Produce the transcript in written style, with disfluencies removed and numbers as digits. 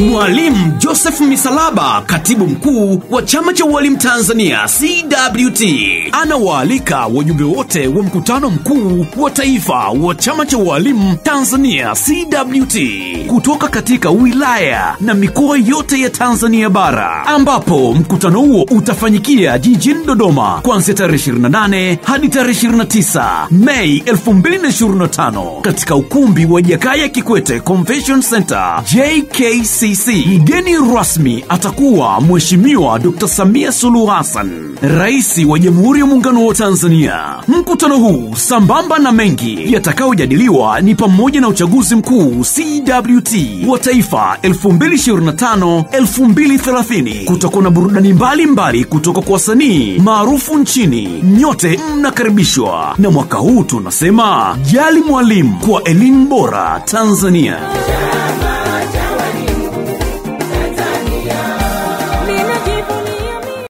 Mwalimu Joseph Misalaba, katibu mkuu wa Chama cha Walimu Tanzania CWT, anawaalika wajumbe wote wa mkutano mkuu wa taifa wa Chama cha Walimu Tanzania CWT kutoka katika wilaya na mikoa yote ya Tanzania bara, ambapo mkutano huo utafanyikia jijini Dodoma kuanzia tarehe 28 hadi tarehe 29 Mei 2025 katika ukumbi wa Jakaya Kikwete Convention Center JKCC. Mgeni rasmi atakuwa Mheshimiwa Dr. Samia Suluhu Hassan, Rais wa Jamhuri ya Muungano wa Tanzania. Mkutano huu sambamba na mengi yatakayojadiliwa ni pamoja na uchaguzi mkuu CWT wa taifa 2025-2030. Kutakuwa na burudani mbalimbali kutoka kwa wasanii maarufu nchini. Nyote mnakaribishwa, na mwaka huu tunasema jali mwalimu kwa elimu bora Tanzania.